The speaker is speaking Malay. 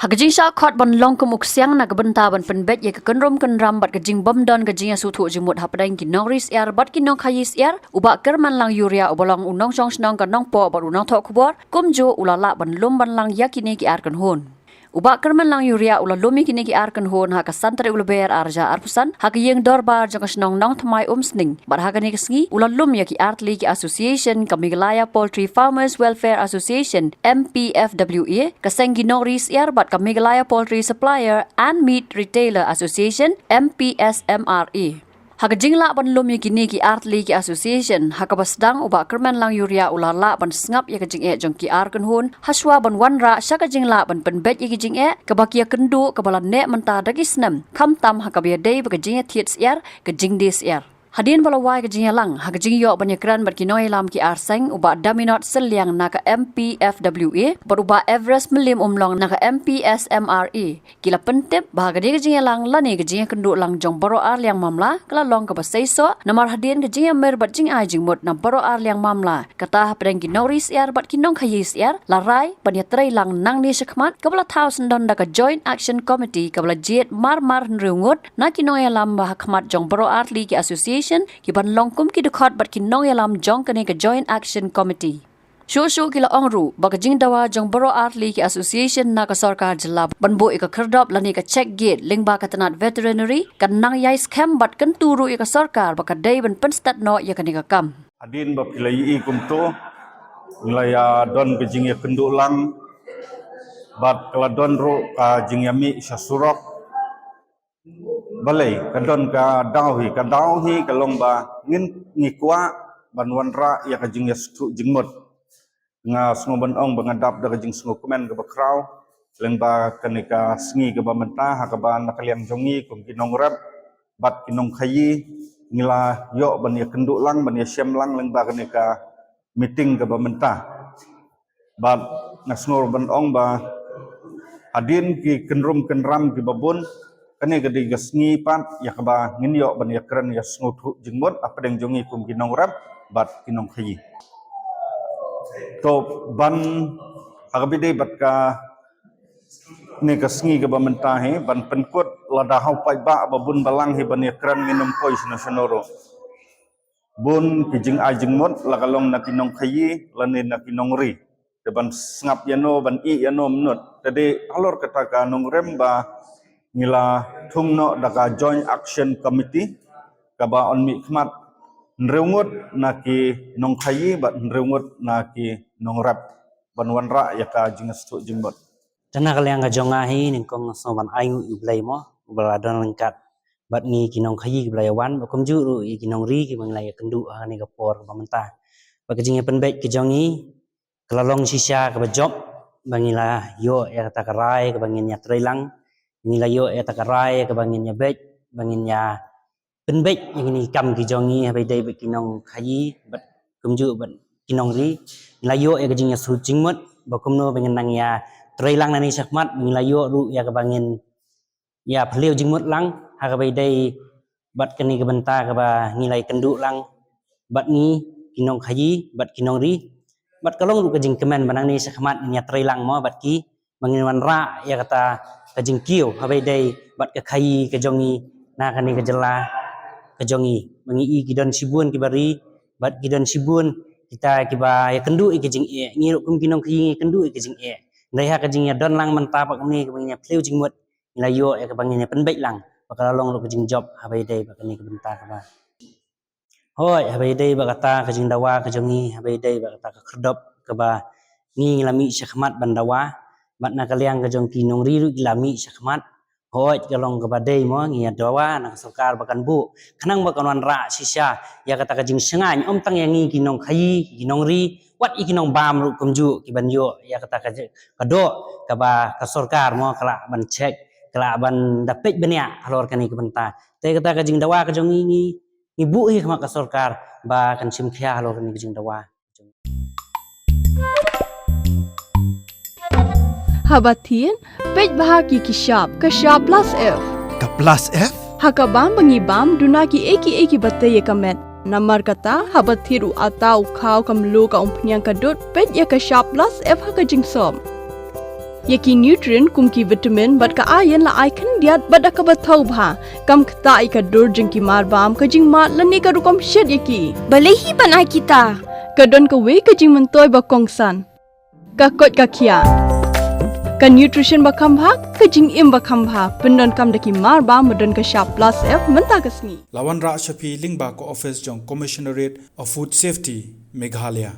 Hagajing sa khot ban long kumuk siang na gabenta ban penbet ye kenrom kenram bat gajing bomdon gajing ya suthu jimut hapadaing kinong ris air bat kinong khayis air uba kerman lang yuria ubalong unong jong snong kanong po bat unong thok kubor kumjo ulala ban lum ban lang yakini ki ar kan hon uba kerman lang yuria ula lumi kini ki ar kan hon ha kasantre ulber arja arpusan ha kiyeng dorbar jong snong nong thamai umsning bat ha kani kesngi ula lum ya ki artli ki association Kamigalaya Poultry Farmers Welfare Association MPFWA kaseng ginong ris air bat Kamigalaya Poultry Supplier and Meat Retailer Association MPSMRA Hagajing la ban lum kini ki artli ki association hakabasdang uba kerman lang yuria ulala ban sngap ya kajing e jong ki ar kan hun haswa ban wanra syakajing la ban penbet ya kajing e kabakia kendu kabalan ne menta dagisnam khamtam hakabia dei bagajing thiets yar kajing des yar Hadin balawai kajing lang hagajing yo banyakran bat kinoi lam ki arseng uba daminot seliang naka MPFWA beruba Everest melim umlong naka MPSMRA kila pentep bahagadi kajing lang lani kajing kendu lang jong baro ar liang mamla kala long ka basaiso namar hadin kajing mer bat jing ajing mut na baro ar liang mamla kata pedang kinoris yar bat kinong khayis yar larai banyatrai lang nang ni sekmat kabla thousand don naka Joint Action Committee kabla jet mar nreungut na kinoi lam bahakmat jong baro ar li ki association ki ban longkum ki dukhot bat ki nong yalam jong kane ka Joint Action Committee Shosho kila ongru bagajing dawa jong baro artli ki association na ka sarkar jilla banbo ika khardop lani ka check gate lingba ka tanat veterinary kan nang yai scam bat kan turu ika sarkar baka dai ban penstat no ya kan kam adin bab kilai kumto nilaya don bejing ya kendulang bat kala don ro ka jingyami sasurok balai kadon ka dauhi ka lomba ngin ngikwa banwanra ya ka jing yastu jingmut nga sngoban ong bangadap da jing sngo komen ka bakraw lengba kanika sngi ka bamenta ha ka ban nakaliam jongi kum kinong rap bat kinong khayi ngila yo ban ya kenduk lang ban ya syam lang lengba kanika meeting ka bamenta bat ngasngor ban ong ba adin ki kenrum kenram ki babun kani gadi gasngi pat ya kaba nginyo ban ya kran ya sngut jingmot apa deng jongi kum kinong rap bat kinong khayi to ban agabide bat ka ni gasngi ga bamenta he ban penkut lada hau pai ba babun balang he ban ya kran nginum poi nasionoro bun kijing ajingmot lakalong na kinong khayi lanin na kinong ri deban sngap yano ban I yano mnut tadi alor kata ka nong remba ngila thungno daka Joint Action Committee kaba onmi khmat nreungut naki nong khayi bat nreungut naki nong rap banwanra yaka jingastu jingbot Tana kaliang ga jongahi ningkong soban ayu iblay mo baladon lengkat bat ni kinong khayi iblayawan bakum juru i kinong ri ki manglay kendu ani ga por pamenta bakajing penbet ki jongi kelalong sisa ka job bangila yo ya kata karai ka bangin ya trailang nilayo ya takarai ke bangin ya bet bangin ya penbet yang ini kam ki jongi habai dai bet kinong khayi bat kumju bat kinong ri nilayo ya gajing ya sucing mot bakumno bangin nang ya trailang nani sakmat nilayo ru ya ke bangin ya phliu jingmot lang ha habai dai bat kani ke benta ke ba nilai kendu lang bat ni kinong khayi bat kinong ri bat kalong ru gajing kemen banang ni sakmat nya trailang mo bat ki bangin wanra ya kata kajing kiu habai dai bat ka khayi ka jongi na kani ka jela ka jongi mangi kidon sibun kibari bat kidon sibun kita kiba ya kendu kajing e ngiruk kum kinong khayi kendu kajing e dai ha kajing ya don lang menta pak ni ka bangnya pleu jingmut nilayo ya ka bangnya penbet lang bakal long lu kajing job habai dai bak ni ka benta ka ba hoi habai dai bak kata kajing dawa ka jongi habai dai bak kata ka kherdop ka ba ni lami syakmat bandawa bat na kaliang ka jong kinong riru ilami syakmat hoi kalong ka badai mo ngia dawa na sarkar bakan bu kanang bakan wanra sisa ya kata ka jing sengai om tang yang kinong khayi kinong ri wat ikinong bam ru kumju ki banyo ya kata ka kado ka ba ka sarkar mo kala ban cek kala ban dapet benia halor kani ka benta te kata ka jing dawa ka jong ngi bu hi ka sarkar ba kan simkhya halor kani ka jing dawa Habatin, pej bahagi kishap, kashap plus F. Ka plus F? Hakabam bangibam dunaki eki batay kamet. Namar kata habatiru atau kau kamlu ka umpunyang kadut pej ya kashap plus F hakajing som. Yaki nutrient kum ki vitamin bat ka iron la ai khan diat bat ka bathau bha kam khta I ka dur jing ki mar bam ka jing ma lani ka rukom shet yaki Balehi banai kita. ka don ka we ka jing man toy ba kong san ka kot ka khia ka nutrition ba kham bha ka jing im ba kham bha pendon kam daki mar ba modon ka sharp plus f menta ka sni Lawan Ra Shafi Lingba ko office jong Commissionerate of Food Safety Meghalaya